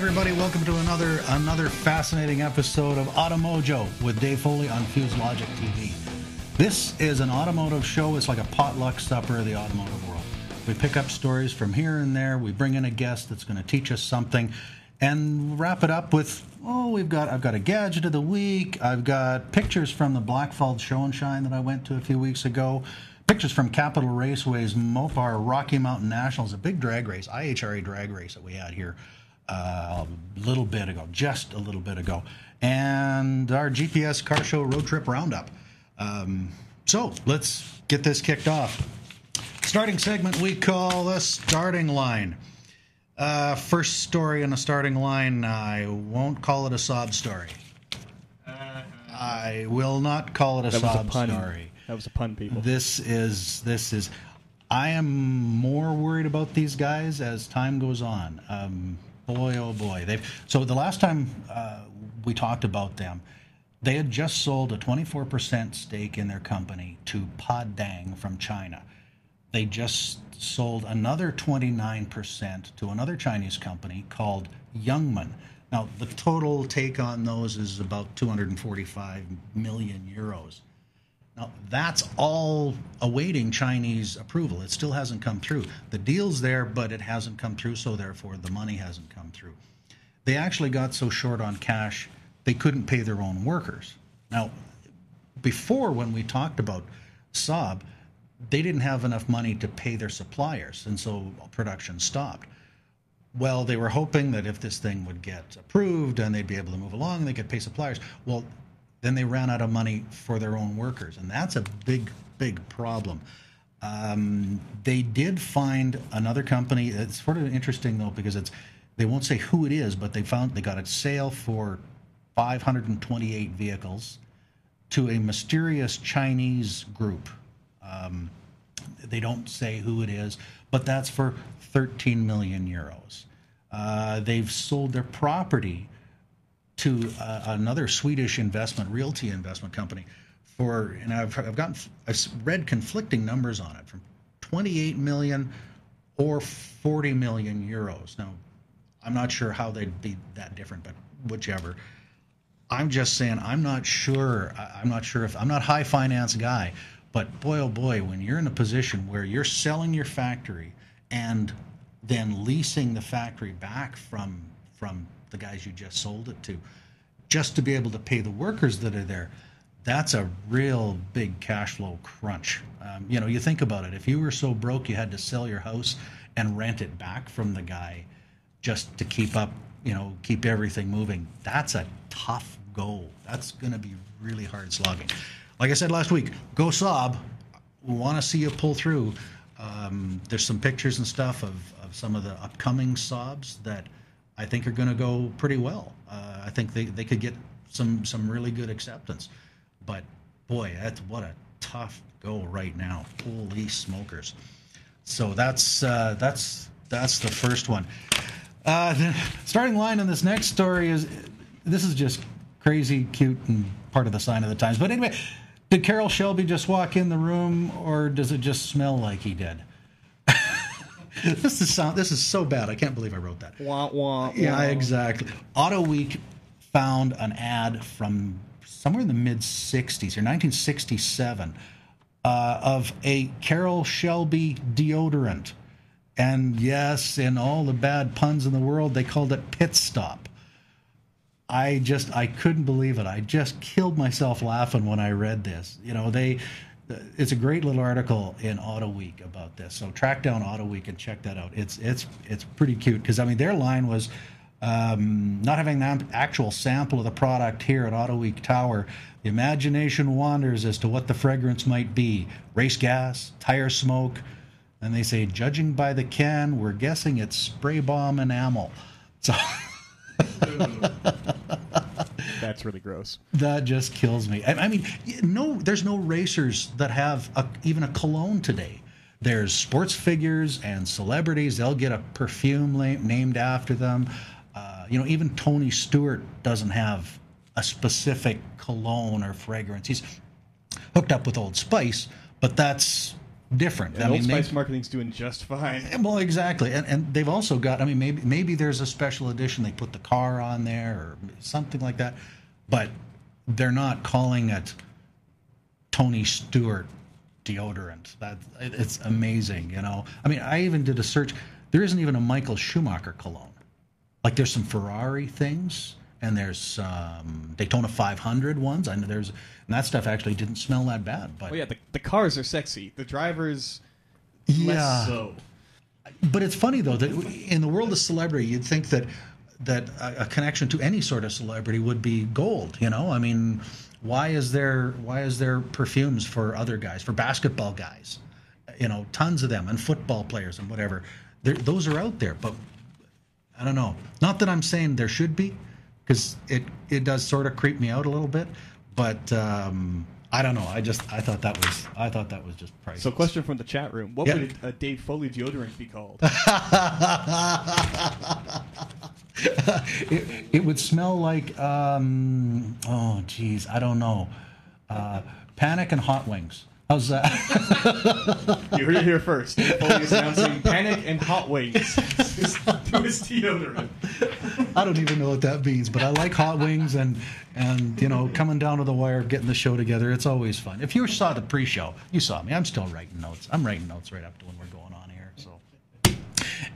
everybody. Welcome to another fascinating episode of AutoMojo with Dave Foley on Fuse Logic TV. This is an automotive show. It's like a potluck supper of the automotive world. We pick up stories from here and there. We bring in a guest that's going to teach us something, and wrap it up with, I've got a gadget of the week. I've got pictures from the Blackfalds Show and Shine that I went to a few weeks ago. Pictures from Capital Raceway's Mopar Rocky Mountain Nationals, a big drag race, IHRA drag race that we had here just a little bit ago. And our GPS car show road trip roundup. So let's get this kicked off. Starting segment we call the starting line. First story in the starting line, I won't call it a sob story. I will not call it a sob story. That was a pun, people. This is. I am more worried about these guys as time goes on. Boy, oh boy. So the last time we talked about them, they had just sold a 24% stake in their company to Padang from China. They just sold another 29% to another Chinese company called Youngman. Now, the total take on those is about 245 million euros. Now, that's all awaiting Chinese approval. It still hasn't come through. The deal's there, but it hasn't come through, so therefore the money hasn't come through. They actually got so short on cash, they couldn't pay their own workers. Now, before, when we talked about Saab, they didn't have enough money to pay their suppliers, and so production stopped. Well, they were hoping that if this thing would get approved and they'd be able to move along and they could pay suppliers. Well, then they ran out of money for their own workers, and that's a big, big problem. They did find another company. It's sort of interesting, though, because they won't say who it is, but they got a sale for 528 vehicles to a mysterious Chinese group. They don't say who it is, but that's for 13 million euros. They've sold their property to another Swedish realty investment company and I've read conflicting numbers on it, from 28 million or 40 million euros. Now, I'm not sure how they'd be that different, but whichever. I'm just saying, I'm not sure if I'm not a high finance guy, but boy, oh boy, when you're in a position where you're selling your factory and then leasing the factory back from the guys you just sold it to, just to be able to pay the workers that are there, that's a real big cash flow crunch. You think about it. If you were so broke you had to sell your house and rent it back from the guy just to keep everything moving, that's a tough go. That's going to be really hard slogging. Like I said last week, go Saab. We want to see you pull through. There's some pictures and stuff of some of the upcoming Saabs that I think are going to go pretty well. I think they could get some really good acceptance. But boy, what a tough go right now. Holy smokers! So that's the first one. The starting line in this next story is just crazy, cute, and part of the sign of the times. But anyway, did Carroll Shelby just walk in the room, or does it just smell like he did? This is so bad. I can't believe I wrote that. Wah, wah, yeah, wah. Exactly. Auto Week found an ad from somewhere in the mid-'60s, or 1967, of a Carroll Shelby deodorant. And yes, in all the bad puns in the world, they called it Pit Stop. I couldn't believe it. I just killed myself laughing when I read this. It's a great little article in Auto Week about this. So track down Auto Week and check that out. It's pretty cute, because their line was not having an actual sample of the product here at Auto Week Tower. The imagination wanders as to what the fragrance might be. Race gas, tire smoke, and they say, judging by the can, we're guessing it's spray bomb enamel. So. That's really gross. That just kills me. There's no racers that have even a cologne today. There's sports figures and celebrities. They'll get a perfume named after them. Even Tony Stewart doesn't have a specific cologne or fragrance. He's hooked up with Old Spice, but that's different. And Old Spice marketing's doing just fine. Well, exactly, and they've also got. I mean, maybe there's a special edition. They put the car on there or something like that, but they're not calling it Tony Stewart deodorant. It's amazing, you know. I mean, I even did a search. There isn't even a Michael Schumacher cologne. Like there's some Ferrari things, and there's Daytona 500 ones. I know and that stuff actually didn't smell that bad. But the cars are sexy. The drivers, less so. But it's funny though that in the world of celebrity, you'd think that a connection to any sort of celebrity would be gold. You know, I mean, why is there perfumes for other guys, for basketball guys? You know, tons of them, and football players and whatever. Those are out there, but I don't know. Not that I'm saying there should be, because it does sort of creep me out a little bit. But I don't know. I thought that was just priceless. So, question from the chat room: what would a Dave Foley deodorant be called? It would smell like oh geez, I don't know. Panic and hot wings. How's that? You heard it here first. Dave Foley is announcing Panic and Hot Wings to his deodorant. I don't even know what that means, but I like hot wings and you know, coming down to the wire, getting the show together. It's always fun. If you saw the pre-show, you saw me. I'm still writing notes. I'm writing notes right up to when we're going on here. So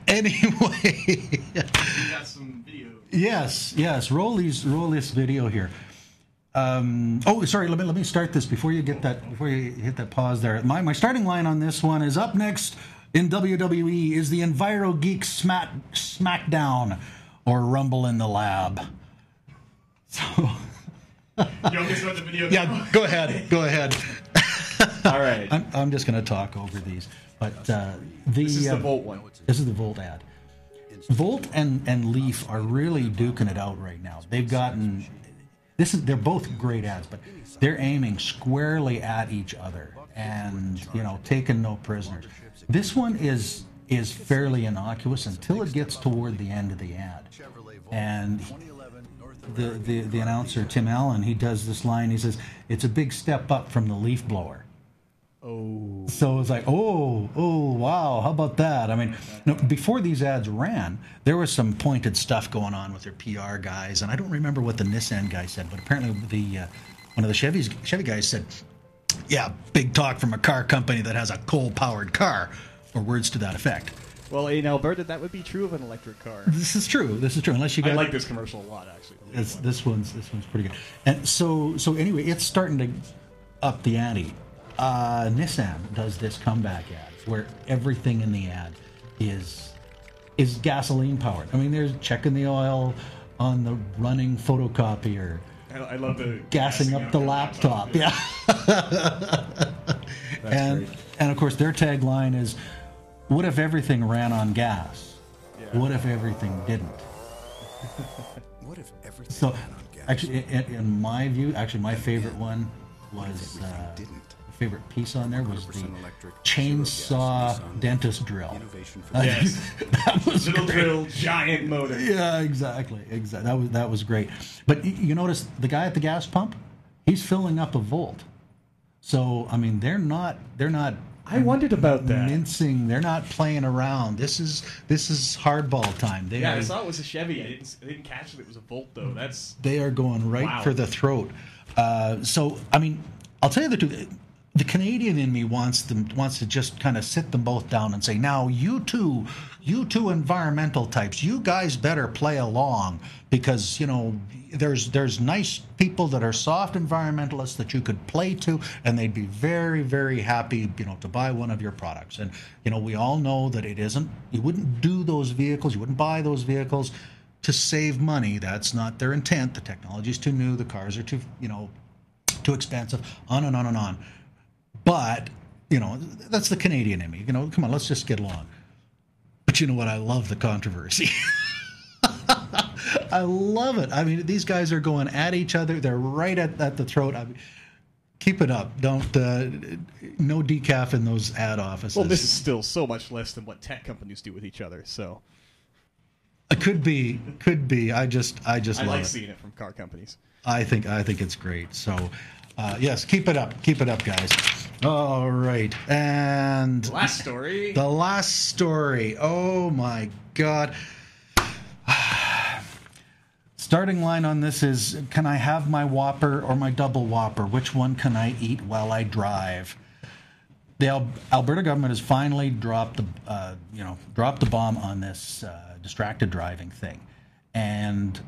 anyway, We got some video. Yes. Roll this video here. Oh, sorry. Let me start this before you hit that pause there. My starting line on this one is: up next in WWE is the Enviro Geek Smackdown or Rumble in the Lab. So, You want me to start the video? yeah, go ahead. All right. I'm just going to talk over these, but This is the Volt one. This is the Volt ad. Volt and Leaf are really duking it out right now. They've gotten. They're both great ads, but they're aiming squarely at each other and, you know, taking no prisoners. This one is fairly innocuous until it gets toward the end of the ad. And the announcer, Tim Allen, he does this line. He says, "It's a big step up from the leaf blower." Oh. So it's like, oh, wow, how about that? I mean, before these ads ran, there was some pointed stuff going on with their PR guys, and I don't remember what the Nissan guy said, but apparently one of the Chevy guys said, "Yeah, big talk from a car company that has a coal-powered car," or words to that effect. Well, in Alberta, that would be true of an electric car. This is true. Unless you got, I like this commercial a lot, actually. This one's pretty good. And so anyway, it's starting to up the ante. Nissan does this comeback ad where everything in the ad is gasoline powered. I mean, they're checking the oil on the running photocopier. I love the gassing up the laptop. Yeah. And of course their tagline is, "What if everything ran on gas? Yeah. What if everything didn't?" What if everything So, ran on gas? actually, in my view, my favorite one was. Favorite piece on there was the chainsaw dentist drill. Yes, that was little great. drill, giant motor. Yeah, exactly. That was great. But you notice the guy at the gas pump, he's filling up a Volt. So I mean, they're not. I wondered about that. Mincing. They're not playing around. This is hardball time. I saw it was a Chevy. I didn't catch that it was a Volt though. They are going right for the throat. So I mean, I'll tell you the truth. The Canadian in me wants to just kind of sit them both down and say, "Now you two environmental types, you guys better play along, because you know there's nice people that are soft environmentalists that you could play to, and they'd be very, very happy, you know, to buy one of your products. And you know, we all know that you wouldn't do those vehicles, you wouldn't buy those vehicles to save money. That's not their intent. The technology's too new, the cars are too expensive, on and on and on." But, you know, that's the Canadian in me. You know, come on, let's just get along. But you know what? I love the controversy. I love it. I mean, these guys are going at each other. They're right at the throat. I mean, keep it up. Don't no decaf in those ad offices. Well, this is still so much less than what tech companies do with each other. So it could be. I just love it. I like seeing it from car companies. I think it's great. So, yes, keep it up, guys. All right. And Last story. the last story. Oh, my God. Starting line on this is, can I have my Whopper or my double Whopper? Which one can I eat while I drive? The Alberta government has finally dropped the bomb on this distracted driving thing. And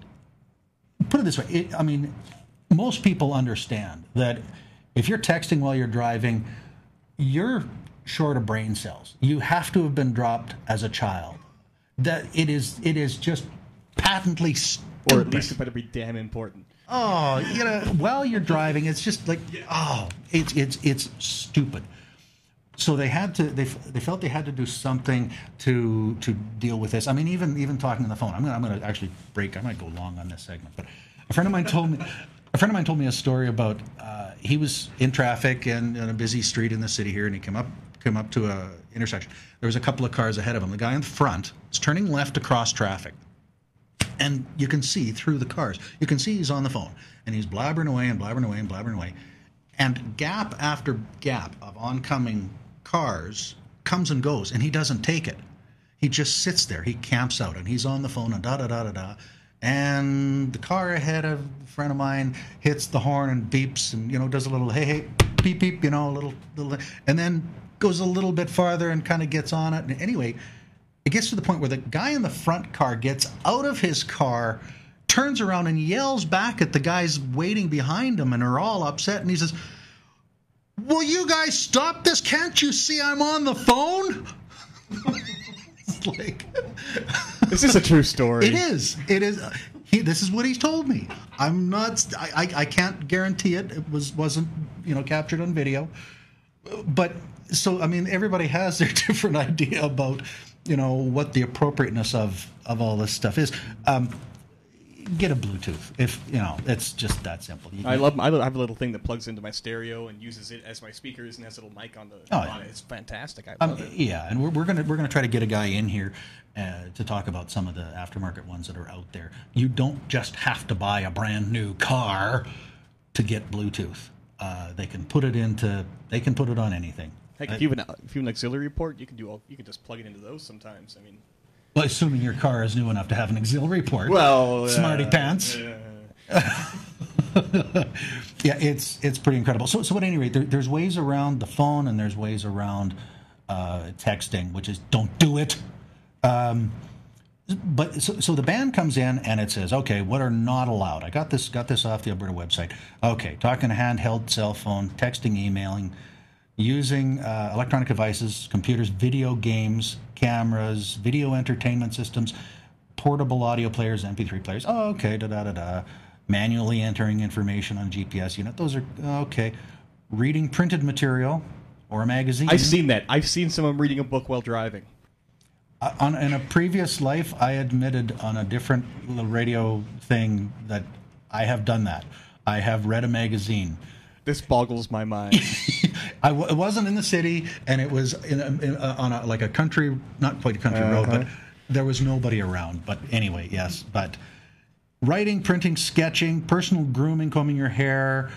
put it this way, most people understand that if you're texting while you're driving, you're short of brain cells. You have to have been dropped as a child. That it is just patently stupid. Or at least it better be damn important. Oh, while you're driving, it's just like, it's stupid. So they felt they had to do something to deal with this. I mean, even talking on the phone. I'm going to actually break. I might go long on this segment, but a friend of mine told me a story about he was in traffic and on a busy street in the city here, and he came up to a intersection. There was a couple of cars ahead of him. The guy in the front is turning left to cross traffic. And you can see through the cars. You can see he's on the phone. And he's blabbering away and blabbering away and blabbering away. And gap after gap of oncoming cars comes and goes. And he doesn't take it. He just sits there. He camps out. And he's on the phone and da-da-da-da-da. And the car ahead of a friend of mine hits the horn and beeps and, does a little, hey, beep, beep, a little. And then goes a little bit farther and kind of gets on it. And anyway, it gets to the point where the guy in the front car gets out of his car, turns around and yells back at the guys waiting behind him, and are all upset. And he says, "Will you guys stop this? Can't you see I'm on the phone?" It's like, this is a true story. It is. This is what he's told me. I'm not. I can't guarantee it. It wasn't captured on video. But so everybody has their different idea about what the appropriateness of all this stuff is. Get a Bluetooth if it's just that simple. I have a little thing that plugs into my stereo and uses it as my speakers and has a little mic on it. It's fantastic. I love it. Yeah, and we're gonna try to get a guy in here to talk about some of the aftermarket ones that are out there. You don't just have to buy a brand new car to get Bluetooth. They can put it on anything. Heck, if you have an auxiliary port, you can just plug it into those sometimes. Well, assuming your car is new enough to have an auxiliary port. Well, smarty pants. Yeah, it's pretty incredible. So at any rate, there's ways around the phone and there's ways around texting, which is don't do it. But so the ban comes in and it says, okay, what are not allowed? I got this off the Alberta website. Okay, talking a handheld cell phone, texting, emailing, using electronic devices, computers, video games, cameras, video entertainment systems, portable audio players, MP3 players. Oh, okay, da-da-da-da. Manually entering information on GPS unit. Those are okay. Reading printed material or a magazine. I've seen that. I've seen someone reading a book while driving. In a previous life, I admitted on a different little radio thing that I have done that. I have read a magazine. This boggles my mind. It wasn't in the city, and it was on a country, not quite a country road, but there was nobody around. But anyway, yes. But writing, printing, sketching, personal grooming, combing your hair.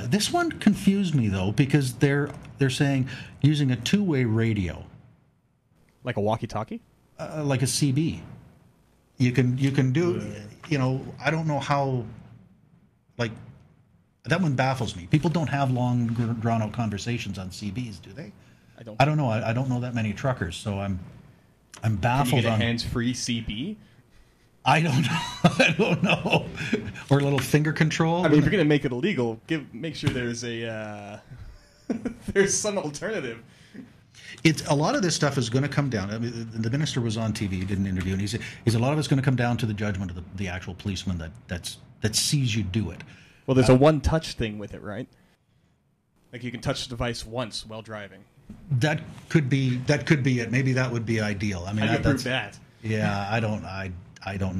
This one confused me though, because they're saying using a two-way radio, like a walkie-talkie, like a CB. You can do. I don't know how. Like. That one baffles me. People don't have long, drawn-out conversations on CBs, do they? I don't know. I don't know that many truckers, so I'm baffled. Can you get a hands-free CB? I don't know. I don't know. Or a little finger control. If you're going to make it illegal, make sure there's there's some alternative. A lot of this stuff is going to come down. The minister was on TV, did an interview, and he said a lot of it's going to come down to the judgment of the actual policeman that sees you do it. Well, there's a one-touch thing with it, right? Like you can touch the device once while driving. That could be it. Maybe that would be ideal. How do you prove that? Yeah, I don't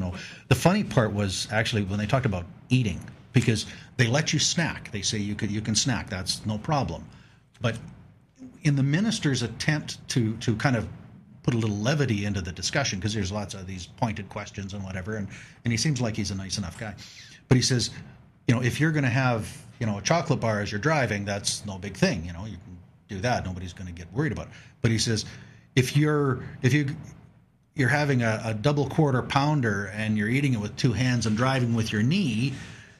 know. The funny part was actually when they talked about eating, because they let you snack. They say you can snack. That's no problem. But in the minister's attempt to kind of put a little levity into the discussion, because there's lots of these pointed questions and whatever, and he seems like he's a nice enough guy. But he says, if you're going to have, a chocolate bar as you're driving, that's no big thing. You can do that. Nobody's going to get worried about it. But he says, if you're having a double quarter pounder and you're eating it with two hands and driving with your knee,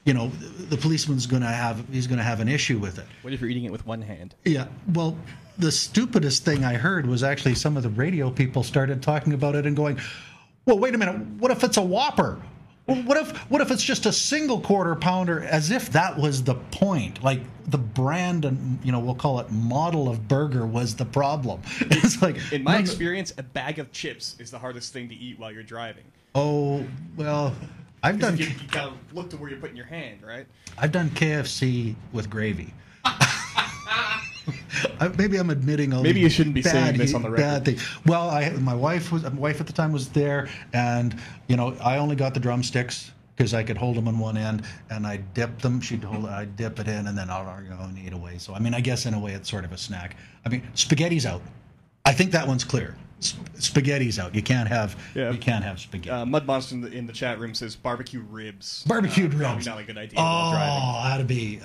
the policeman's going to have an issue with it. What if you're eating it with one hand? Yeah. Well, the stupidest thing I heard was actually some of the radio people started talking about it and going, well, wait a minute. What if it's a Whopper? What if it's just a single quarter pounder, as if that was the point? Like the brand and, we'll call it model of burger was the problem. It's like, in my experience, a bag of chips is the hardest thing to eat while you're driving. Oh, well, I've done. You gotta look to where you're putting your hand, right? I've done KFC with gravy. Maybe I'm admitting all. Maybe you shouldn't be saying this on the record. Bad thing. Well, my wife at the time was there, and I only got the drumsticks because I could hold them on one end, and I dipped them. I'd dip it in, and then I'll and eat away. So I guess in a way it's sort of a snack. Spaghetti's out. I think that one's clear. Spaghetti's out. You can't have spaghetti. Mud Monster in the chat room says barbecue ribs. Barbecued ribs. Not a good idea while driving. That'd be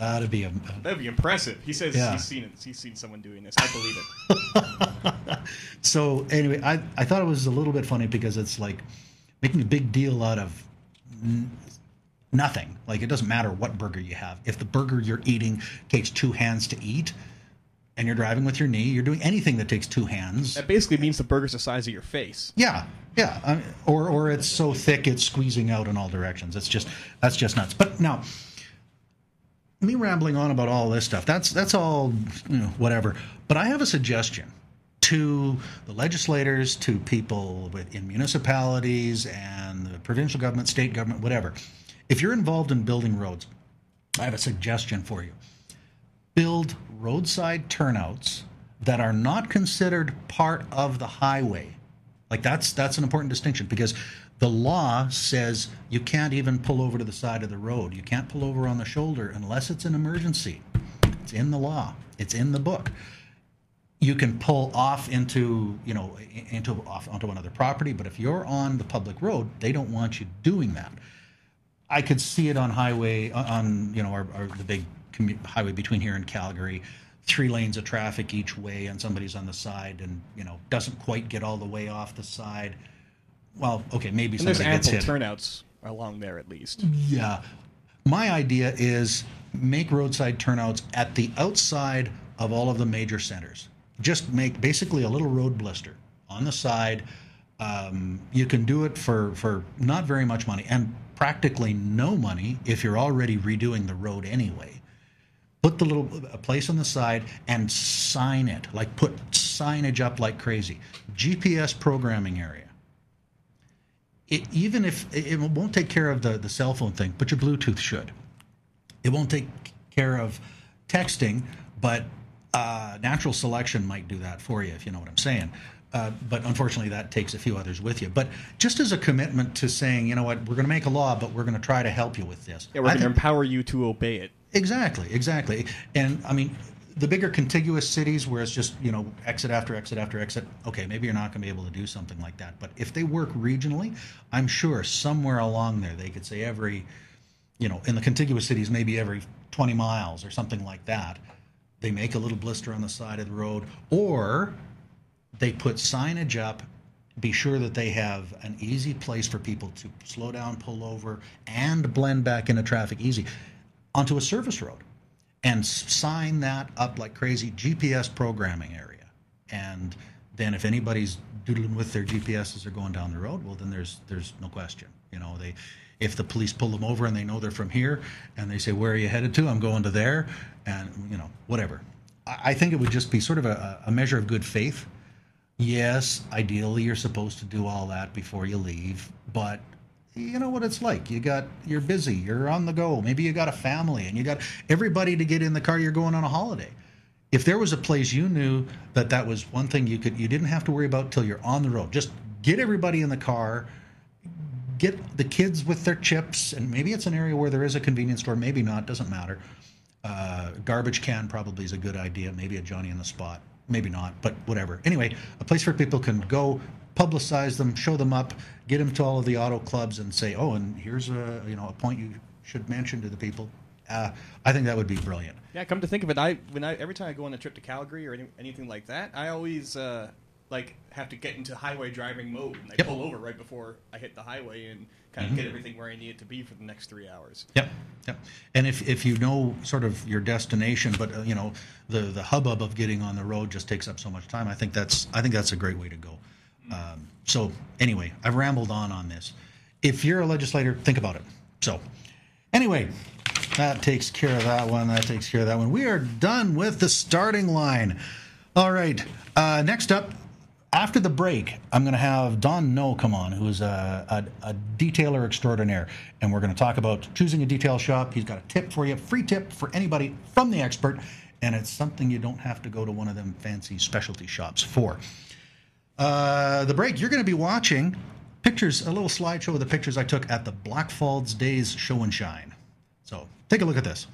That'd be impressive. He says he's seen it. He's seen someone doing this. I believe it. So anyway, I thought it was a little bit funny because it's like making a big deal out of nothing. Like it doesn't matter what burger you have. If the burger you're eating takes two hands to eat, and you're driving with your knee, you're doing anything that takes two hands. That basically means the burger's the size of your face. Yeah. Or it's so thick it's squeezing out in all directions. That's just nuts. But now, me rambling on about all this stuff, that's all whatever. But I have a suggestion to the legislators, to people in municipalities and the provincial government, state government, whatever. If you're involved in building roads, I have a suggestion for you. Build roadside turnouts that are not considered part of the highway. Like that's an important distinction because the law says you can't even pull over to the side of the road. You can't pull over on the shoulder unless it's an emergency. It's in the law. It's in the book. You can pull off onto another property, but if you're on the public road, they don't want you doing that. I could see it on highway the big highway between here and Calgary, 3 lanes of traffic each way, and somebody's on the side and doesn't quite get all the way off the side. Well, okay, maybe somebody gets hit. There's ample turnouts along there at least. Yeah, my idea is make roadside turnouts at the outside of all of the major centers. Just make basically a little road blister on the side. You can do it for not very much money and practically no money if you're already redoing the road anyway. Put a place on the side and sign it, like put signage up like crazy. GPS programming area. Even if it won't take care of the cell phone thing, but your Bluetooth should. It won't take care of texting, but natural selection might do that for you, if you know what I'm saying. But unfortunately, that takes a few others with you. But just as a commitment to saying, we're going to make a law, but we're going to try to help you with this. Yeah, we're going to empower you to obey it. Exactly. And the bigger contiguous cities where it's just, exit after exit after exit, okay, maybe you're not going to be able to do something like that. But if they work regionally, I'm sure somewhere along there they could say every, in the contiguous cities, maybe every 20 miles or something like that, they make a little blister on the side of the road, or they put signage up, be sure that they have an easy place for people to slow down, pull over, and blend back into traffic easy onto a service road, and sign that up like crazy. GPS programming area. And then if anybody's doodling with their GPS as they're going down the road, well, then there's no question. If the police pull them over and they know they're from here and they say, where are you headed to? I'm going to there, and whatever. I think it would just be sort of a measure of good faith. Yes, ideally you're supposed to do all that before you leave, but you know what it's like. You're busy, you're on the go. Maybe you got a family and you got everybody to get in the car. You're going on a holiday. If there was a place you knew that was one thing you didn't have to worry about till you're on the road. Just get everybody in the car, get the kids with their chips, and maybe it's an area where there is a convenience store, maybe not, doesn't matter. Garbage can probably is a good idea, maybe a Johnny on the spot, maybe not, but whatever. Anyway, a place where people can go, publicize them, show them up, get them to all of the auto clubs and say, oh, and here's a point you should mention to the people. I think that would be brilliant. Yeah, come to think of it, every time I go on a trip to Calgary or anything like that, I always have to get into highway driving mode, and I pull over right before I hit the highway and kind of get everything where I need it to be for the next 3 hours. Yep. And if you know sort of your destination, but the hubbub of getting on the road just takes up so much time. I think that's a great way to go. So anyway, I've rambled on this. If you're a legislator, think about it. So anyway, that takes care of that one. We are done with the starting line. All right. Next up, after the break, I'm going to have Don Nault come on, who is a detailer extraordinaire, and we're going to talk about choosing a detail shop. He's got a tip for you, free tip for anybody from the expert, and it's something you don't have to go to one of them fancy specialty shops for. The break, you're going to be watching pictures, a little slideshow of the pictures I took at the Blackfalds Days Show and Shine. So take a look at this.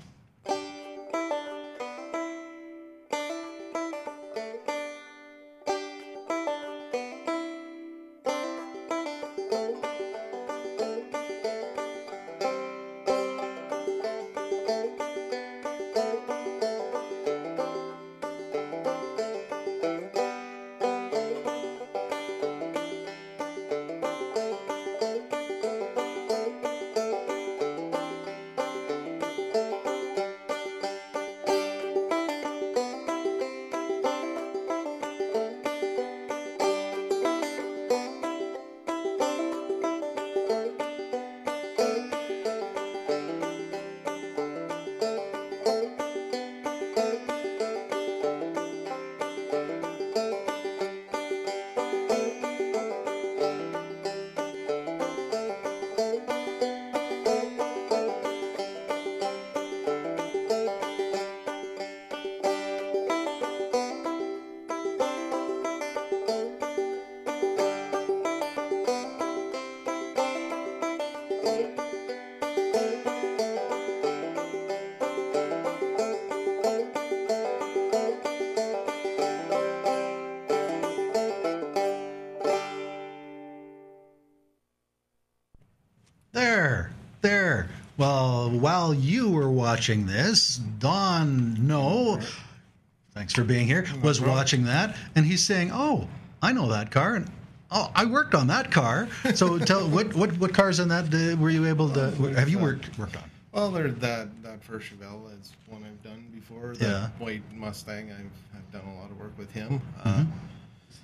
There. Well, while you were watching this, Don Nault, thanks for being here, was watching that, and he's saying, "Oh, I know that car, and oh, I worked on that car." So, tell what cars in that were you able to? Have you worked on? Well, there's that first Chevelle is one I've done before. The white Mustang, I've done a lot of work with him.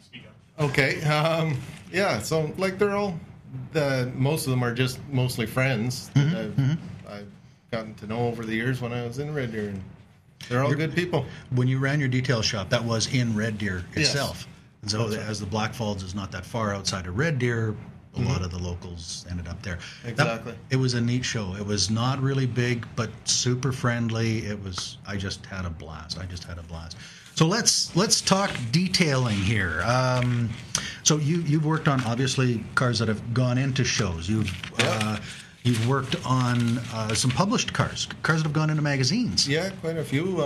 Speak up. Okay, yeah. So like they're all. Most of them are just mostly friends that I've gotten to know over the years when I was in Red Deer, and they're all good people. When you ran your detail shop, that was in Red Deer itself. Yes. And so as the Blackfalds is not that far outside of Red Deer, a lot of the locals ended up there. Exactly. It was a neat show. It was not really big, but super friendly. I just had a blast. So let's talk detailing here. So you've worked on obviously cars that have gone into shows. You've worked on some published cars that have gone into magazines. Yeah, quite a few.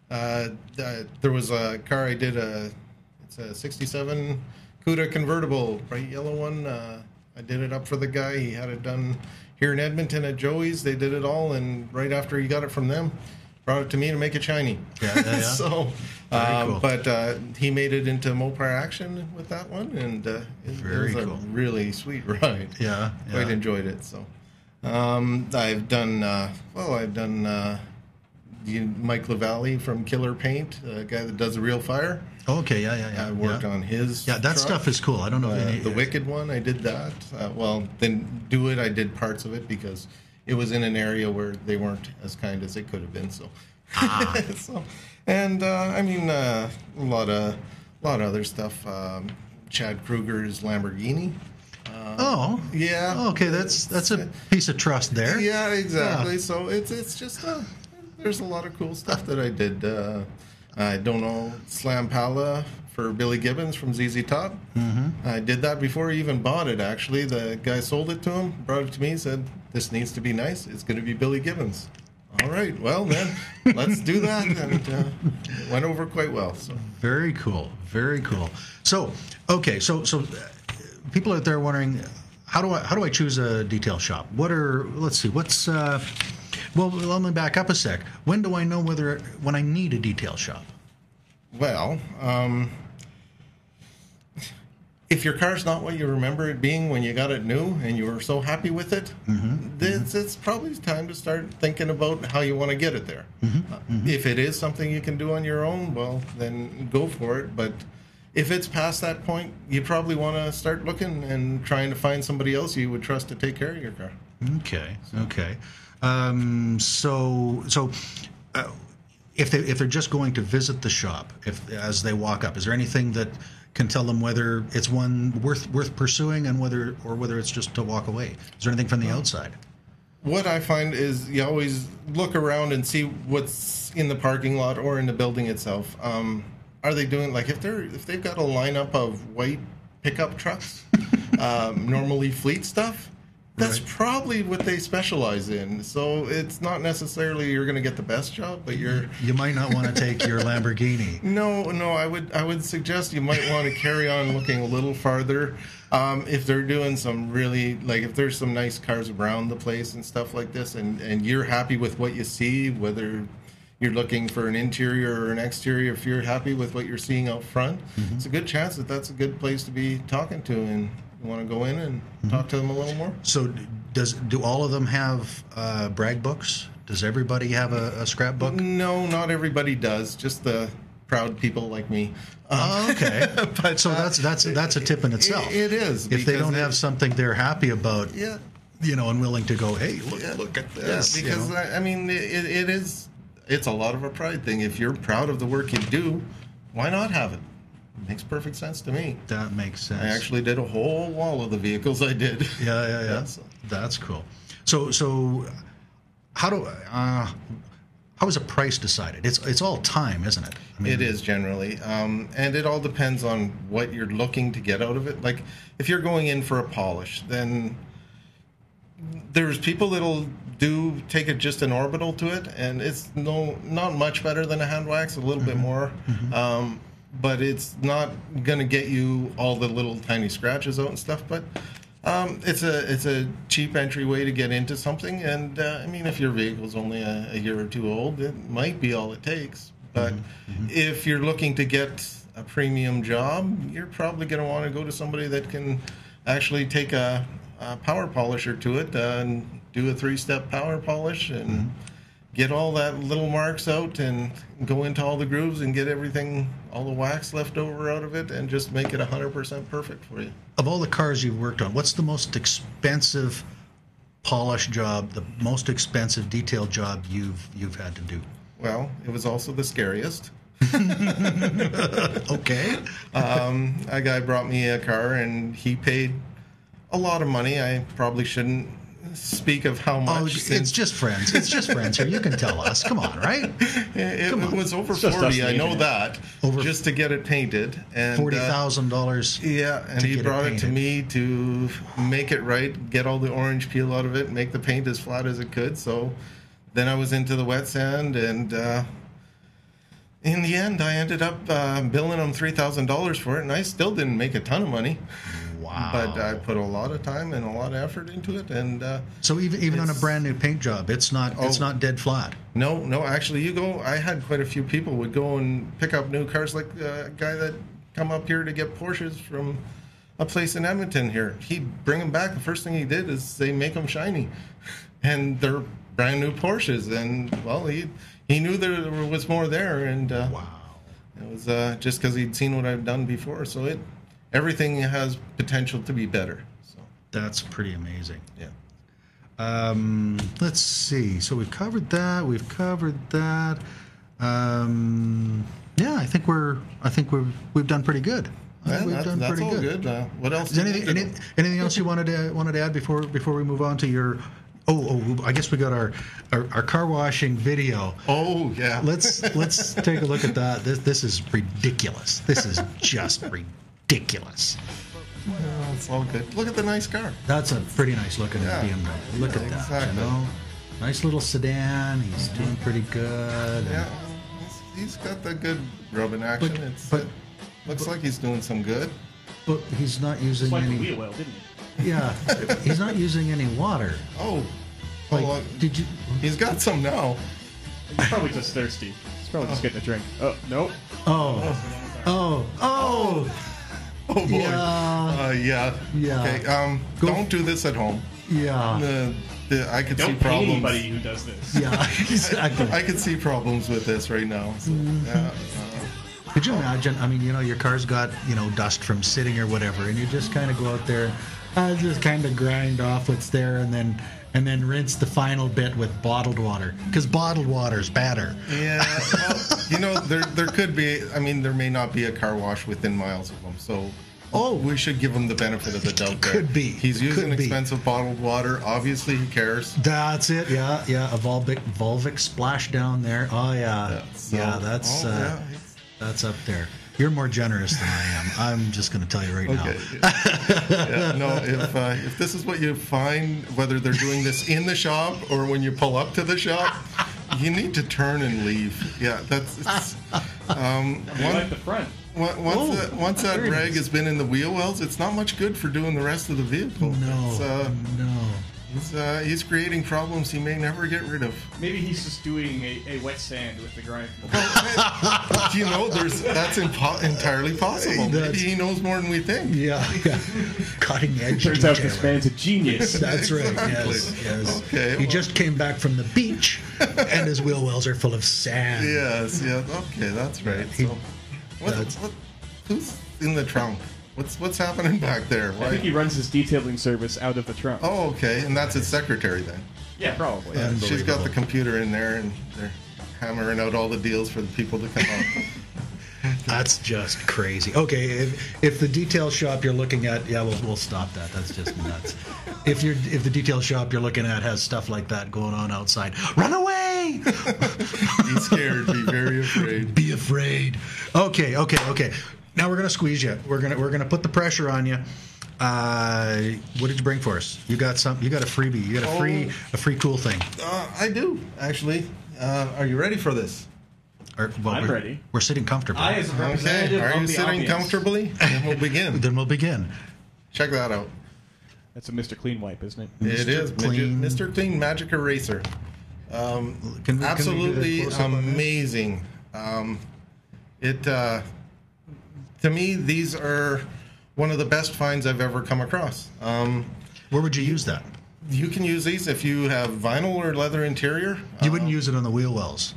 There was a car I did. It's a '67 Cuda convertible, bright yellow one. I did it up for the guy. He had it done here in Edmonton at Joey's. They did it all, and right after he got it from them, brought it to me to make it shiny. Yeah. So, cool. But he made it into Mopar action with that one, and it was a really sweet ride. Yeah. Quite enjoyed it. So, I've done Mike LaValle from Killer Paint, a guy that does the Real Fire. Okay, yeah. I worked on his. Yeah, that truck. stuff is cool. I don't know if any. The Wicked one, I did that. Didn't do it. I did parts of it because it was in an area where they weren't as kind as they could have been. So, a lot of other stuff. Chad Kruger's Lamborghini. Yeah. Okay, that's a piece of trust there. Yeah, exactly. Yeah. So it's just there's a lot of cool stuff that I did. I don't know, Slam Pala for Billy Gibbons from ZZ Top. Mm-hmm. I did that before he even bought it, actually. The guy sold it to him, brought it to me, said, "This needs to be nice. It's going to be Billy Gibbons." All right, well, then, let's do that. And it went over quite well. So. Very cool. So, okay, so people out there wondering, how do I choose a detail shop? What's Well, let me back up a sec. When do I know when I need a detail shop? Well, if your car's not what you remember it being when you got it new and you were so happy with it, it's probably time to start thinking about how you want to get it there. If it is something you can do on your own, well, then go for it. But if it's past that point, you probably want to start looking and trying to find somebody else you would trust to take care of your car. Okay. If they're just going to visit the shop, as they walk up, is there anything that can tell them whether it's one worth pursuing and whether it's just to walk away? Is there anything from the outside? What I find is you always look around and see what's in the parking lot or in the building itself. Are they doing, like, if they've got a lineup of white pickup trucks, normally fleet stuff, that's probably what they specialize in. So it's not necessarily you're going to get the best job, but you might not want to take your Lamborghini. No, I would suggest you might want to carry on looking a little farther. If they're doing some really, like, if there's some nice cars around the place and stuff like this, and you're happy with what you see, whether you're looking for an interior or an exterior, if you're happy with what you're seeing out front, it's a good chance that that's a good place to be talking to, and you want to go in and talk to them a little more. So do all of them have brag books? Does everybody have a scrapbook? No, not everybody does. Just the proud people like me. Okay. But so that's a tip in itself. It is. If they don't have something they're happy about, and willing to go, hey, look at this. Yeah, because I mean, it is. It's a lot of a pride thing. If you're proud of the work you do, why not have it? Makes perfect sense to me. That makes sense. I actually did a whole wall of the vehicles I did. Yeah. That's cool. So how is a price decided? It's all time, isn't it? I mean, it is generally, and it all depends on what you're looking to get out of it. Like, if you're going in for a polish, then there's people that'll take it just an orbital to it, and it's not much better than a hand wax, a little bit more. But it's not going to get you all the little tiny scratches out and stuff. But it's a cheap entry way to get into something. And I mean, if your vehicle's only a year or two old, it might be all it takes. But if you're looking to get a premium job, you're probably going to want to go to somebody that can actually take a power polisher to it and do a 3-step power polish and get all that little marks out and go into all the grooves and get everything, all the wax left over out of it, and just make it 100% perfect for you. Of all the cars you've worked on, what's the most expensive polish job, the most expensive detail job you've had to do? Well, it was also the scariest. Okay. A guy brought me a car, and he paid a lot of money. I probably shouldn't speak of how much. It's just friends. It's just friends here. You can tell us. Come on, right? It was over 40. I know that. Just to get it painted. And $40,000. Yeah, and he brought it to me to make it right, get all the orange peel out of it, make the paint as flat as it could. So then I was into the wet sand, and in the end, I ended up billing him $3,000 for it, and I still didn't make a ton of money. Wow. But I put a lot of time and a lot of effort into it, and so even on a brand new paint job, it's not dead flat. No. Actually, I had quite a few people would go and pick up new cars, like a guy that come up here to get Porsches from a place in Edmonton here. He'd bring them back. The first thing he did is they make them shiny, and they're brand new Porsches. And well, he knew there was more there, and wow, it was just because he'd seen what I've done before. So everything has potential to be better. So that's pretty amazing. Yeah. Let's see. So we've covered that. Yeah, I think we've done pretty good. That's all good. What else? Anything else you wanted to add before we move on to your? Oh, I guess we got our car washing video. Oh yeah. Let's take a look at that. This is ridiculous. This is just ridiculous. Well, it's all good. Look at the nice car. That's a pretty nice looking BMW. Look at that. Exactly. You know? Nice little sedan. He's doing pretty good. Yeah, he's got the good rubbing action. But looks like he's doing some good. But he's not using like any. wheel well, didn't he? Yeah, he's not using any water. Oh, Like, well, did you? he's got some now. He's probably just thirsty. He's probably just getting a drink. Oh, nope. Oh. Oh boy. Yeah. Yeah. Okay. Don't do this at home. Yeah. I could see Don't pay problems. anybody who does this. Yeah. Exactly. I could see problems with this right now. So, Could you imagine? I mean, your car's got, dust from sitting or whatever, and you just kind of go out there, just kind of grind off what's there, and then rinse the final bit with bottled water, because bottled water is better. Yeah. Well, there could be. I mean, there may not be a car wash within miles of them, so. Oh, we should give him the benefit of the doubt there. Could be. He's using expensive bottled water. Obviously, he cares. That's it. Yeah. A Volvic splash down there. Oh yeah. That's up there. You're more generous than I am. I'm just going to tell you right now. No, if this is what you find, whether they're doing this in the shop or when you pull up to the shop, you need to turn and leave. Yeah, that's. I like the front. Once that rag has been in the wheel wells, it's not much good for doing the rest of the vehicle. No. He's creating problems he may never get rid of. Maybe he's just doing a wet sand with the grind. That's entirely possible. Maybe he knows more than we think. Yeah. Cutting edge. Turns out this man's a genius. That's right. Exactly. Yes. Okay. He just came back from the beach, and his wheel wells are full of sand. Yes. Yeah. Okay. That's right. Who's in the trunk? What's happening back there? I think he runs his detailing service out of the trunk. Oh, okay. And that's his secretary then. Yeah, probably. Yeah, she's got the computer in there, and they're hammering out all the deals for the people to come out. That's just crazy. Okay, if the detail shop you're looking at, we'll stop that. That's just nuts. If the detail shop you're looking at has stuff like that going on outside, run away! Be scared. Be very afraid. Be afraid. Okay. Now we're gonna squeeze you. We're gonna put the pressure on you. What did you bring for us? You got a freebie. You got a free cool thing. I do actually. Are you ready for this? I'm ready. We're sitting comfortably. I, as a representative Are of you the sitting audience. comfortably? Then we'll begin. Check that out. That's a Mr. Clean Wipe, isn't it? It is Clean. Mr. Clean Magic Eraser. Can Absolutely we get a close-up on this? amazing. To me, these are one of the best finds I've ever come across. Where would you use that? You can use these if you have vinyl or leather interior. You wouldn't use it on the wheel wells.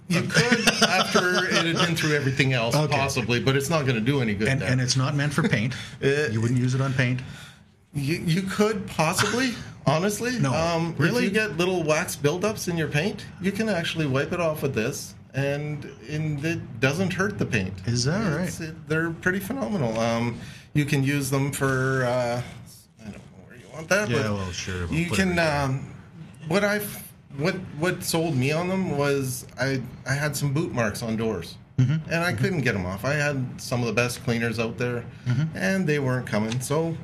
You could after it had been through everything else, possibly, but it's not going to do any good there. And it's not meant for paint. You wouldn't use it on paint. You could possibly, honestly. No, really? If you get little wax buildups in your paint, you can actually wipe it off with this, and it doesn't hurt the paint. Is that right? They're pretty phenomenal. You can use them for, I don't know where you want that. Yeah, but well, sure. You can, what sold me on them was I had some boot marks on doors. And I couldn't get them off. I had some of the best cleaners out there, and they weren't coming. So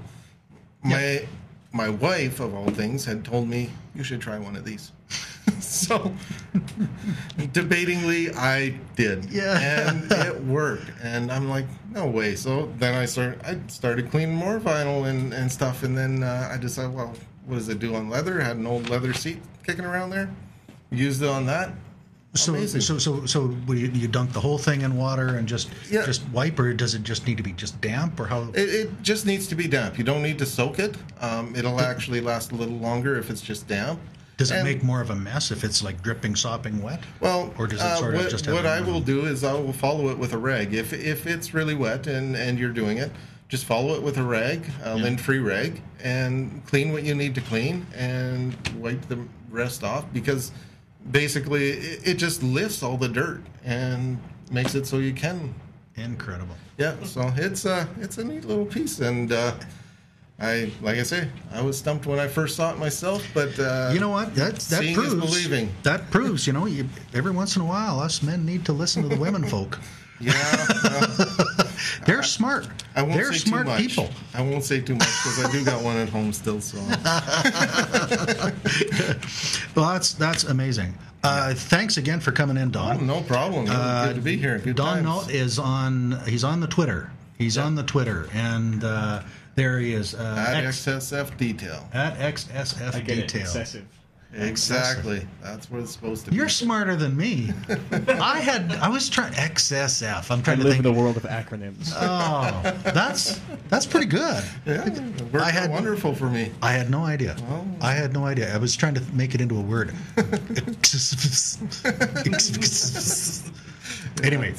my wife, of all things, had told me, you should try one of these. So debatingly, I did. Yeah. And it worked. And I'm like, no way. So then I started cleaning more vinyl and stuff. And then I decided, well, what does it do on leather? I had an old leather seat kicking around there. Used it on that. Amazing. So would you dunk the whole thing in water and just wipe, or does it just need to be just damp, or how? It just needs to be damp. You don't need to soak it. It'll actually last a little longer if it's just damp. Does it make more of a mess if it's like dripping, sopping wet? Well, or does it sort of just have what I will do is I will follow it with a rag. If it's really wet and you're doing it, just follow it with a rag, lint-free rag, and clean what you need to clean and wipe the rest off, because basically it just lifts all the dirt and makes it so you can. Incredible. Yeah, so it's a neat little piece, and I was stumped when I first saw it myself, but you know what? That seeing proves is believing. That proves, every once in a while, us men need to listen to the women folk. Yeah, they're smart. They're say smart too much. people. I won't say too much because I do got one at home still. So, well, that's amazing. Thanks again for coming in, Don. Oh, no problem. Good to be here. Good Don times. Nault is on. He's on the Twitter. He's on the Twitter, and there he is at XSF Detail. At XSF I get Detail. it. Excessive. Exactly. That's what it's supposed to be. You're smarter than me. I was trying XSF. I'm I trying to live think. in the world of acronyms. Oh, that's pretty good. Yeah, it worked out wonderful for me. I had no idea. Well, I had no idea. I was trying to make it into a word. Anyway,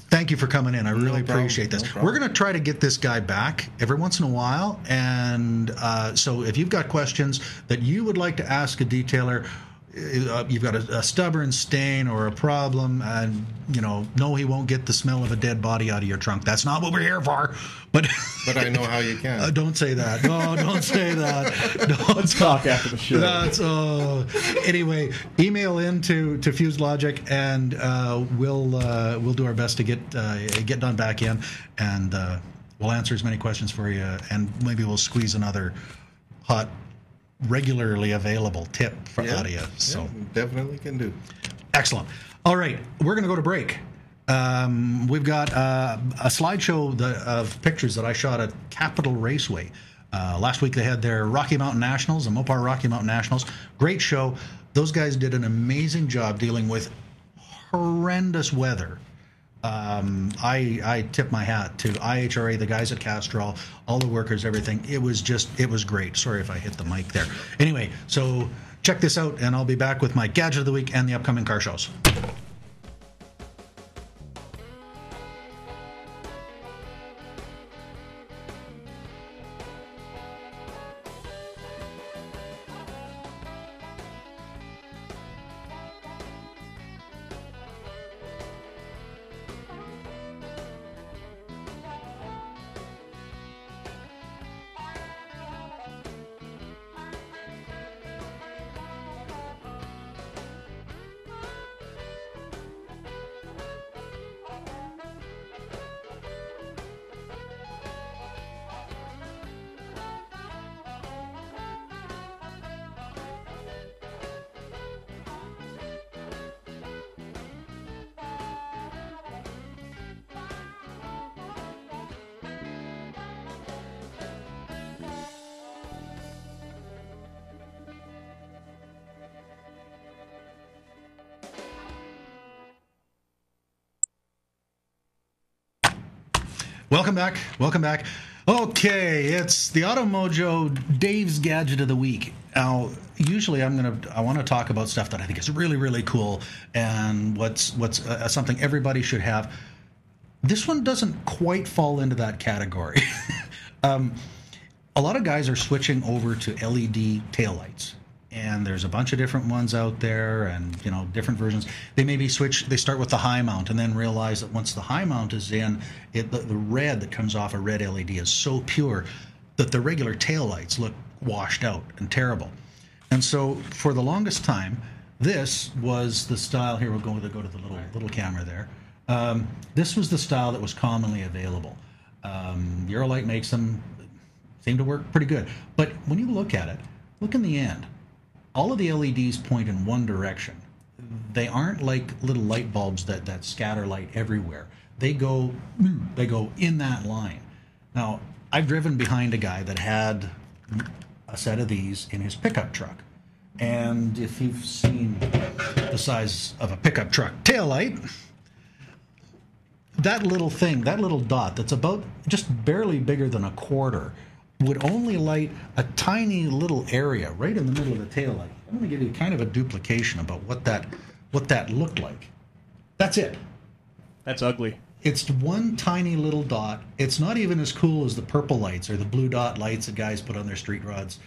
thank you for coming in. I really appreciate this. We're going to try to get this guy back every once in a while. And so if you've got questions that you would like to ask a detailer, you've got a stubborn stain or a problem, and no, he won't get the smell of a dead body out of your trunk. That's not what we're here for. But I know how you can. don't say that. No, don't say that. Let's talk after the show. Anyway, email in to Fuse Logic, and we'll do our best to get Don back in, and we'll answer as many questions for you, and maybe we'll squeeze another hot, regularly available tip out of you. So definitely can do. Excellent. All right, we're going to go to break. We've got a slideshow of pictures that I shot at Capitol Raceway. Last week they had their Rocky Mountain Nationals, the Mopar Rocky Mountain Nationals. Great show. Those guys did an amazing job dealing with horrendous weather. I tip my hat to IHRA, the guys at Castrol, all the workers, everything. It was great. Sorry if I hit the mic there. Anyway, so check this out, and I'll be back with my Gadget of the Week and the upcoming car shows. Welcome back. Okay, it's the AutoMojo Dave's Gadget of the Week. Now, usually I want to talk about stuff that I think is really, really cool and what's something everybody should have. This one doesn't quite fall into that category. A lot of guys are switching over to LED taillights. And there's a bunch of different ones out there, and different versions. They maybe they start with the high mount, and then realize that once the high mount is in, the red that comes off a red LED is so pure that the regular taillights look washed out and terrible. And so for the longest time, this was the style. Here we'll go to the little camera there. This was the style that was commonly available. Eurolight makes them, seem to work pretty good. But when you look at it, look in the end. All of the LEDs point in one direction. They aren't like little light bulbs that scatter light everywhere. They go in that line. Now, I've driven behind a guy that had a set of these in his pickup truck. And if you've seen the size of a pickup truck taillight, that little dot that's about just barely bigger than a quarter would only light a tiny little area right in the middle of the taillight. I'm going to give you kind of a duplication about what that looked like. That's it. That's ugly. It's one tiny little dot. It's not even as cool as the purple lights or the blue dot lights that guys put on their street rods.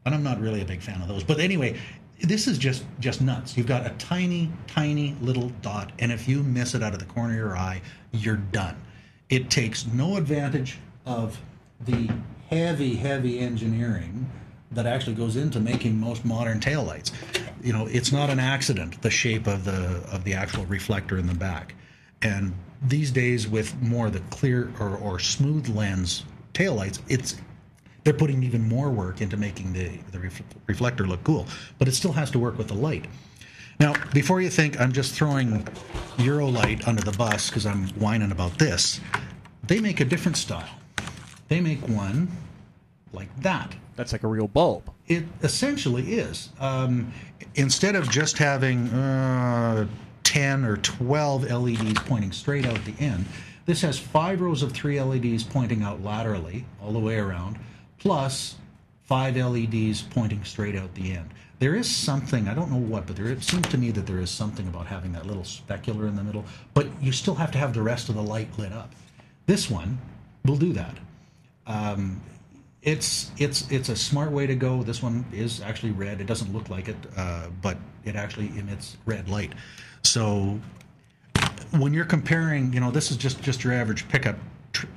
And I'm not really a big fan of those. But anyway, this is just nuts. You've got a tiny, tiny little dot, and if you miss it out of the corner of your eye, you're done. It takes no advantage of the heavy engineering that actually goes into making most modern taillights. It's not an accident, the shape of the actual reflector in the back. And these days, with more the clear or smooth lens taillights, they're putting even more work into making the reflector look cool. But it still has to work with the light. Now, before you think I'm just throwing Eurolight under the bus because I'm whining about this, they make a different style. They make one like that. That's like a real bulb. It essentially is. Instead of just having 10 or 12 LEDs pointing straight out the end, this has 5 rows of 3 LEDs pointing out laterally all the way around, plus 5 LEDs pointing straight out the end. There is something, I don't know what, but it seems to me that there is something about having that little specular in the middle, but you still have to have the rest of the light lit up. This one will do that. It's a smart way to go. This one is actually red. It doesn't look like it, but it actually emits red light. So when you're comparing, this is just your average pickup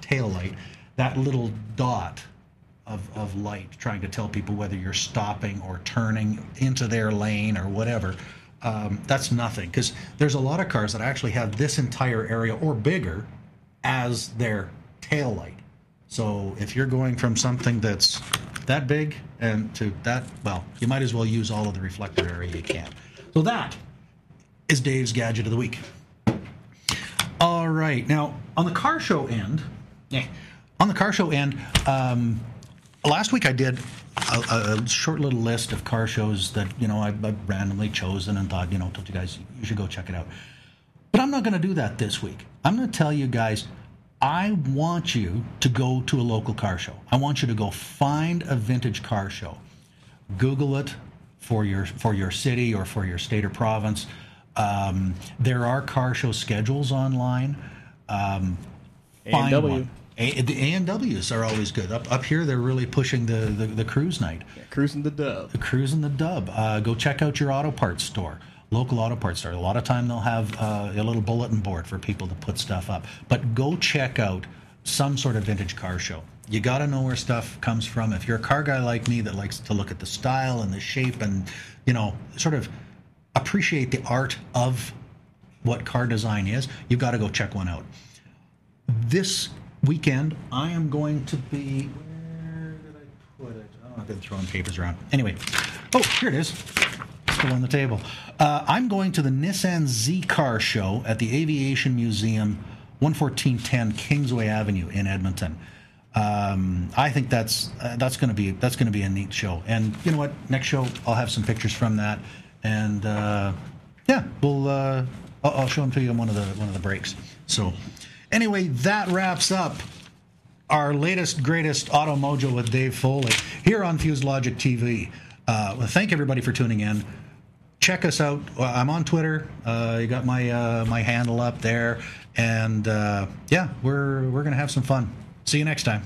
tail light. That little dot of light trying to tell people whether you're stopping or turning into their lane or whatever, that's nothing. Because there's a lot of cars that actually have this entire area or bigger as their tail light. So if you're going from something that's that big and to that, well, you might as well use all of the reflector area you can. So that is Dave's Gadget of the Week. All right. Now, on the car show end, last week I did a short little list of car shows that, I've randomly chosen and thought, told you guys you should go check it out. But I'm not going to do that this week. I'm going to tell you guys, I want you to go to a local car show. I want you to go find a vintage car show. Google it for your city or for your state or province. There are car show schedules online. Find one. The A&Ws are always good. Up here, they're really pushing the cruise night. Yeah, cruising the dub. Cruising the dub. Go check out your auto parts store. Local auto parts store. A lot of time they'll have a little bulletin board for people to put stuff up. But go check out some sort of vintage car show. You got to know where stuff comes from. If you're a car guy like me that likes to look at the style and the shape and, sort of appreciate the art of what car design is, you've got to go check one out. This weekend, I am going to be... Where did I put it? Oh, I've been throwing papers around. Anyway. Oh, here it is. Still on the table. I'm going to the Nissan Z Car Show at the Aviation Museum, 11410 Kingsway Avenue in Edmonton. I think that's going to be a neat show. And you know what? Next show I'll have some pictures from that, and I'll show them to you on one of the breaks. So anyway, that wraps up our latest greatest AutoMojo with Dave Foley here on Fuse Logic TV. Thank everybody for tuning in. Check us out. I'm on Twitter. You got my handle up there, and we're gonna have some fun. See you next time.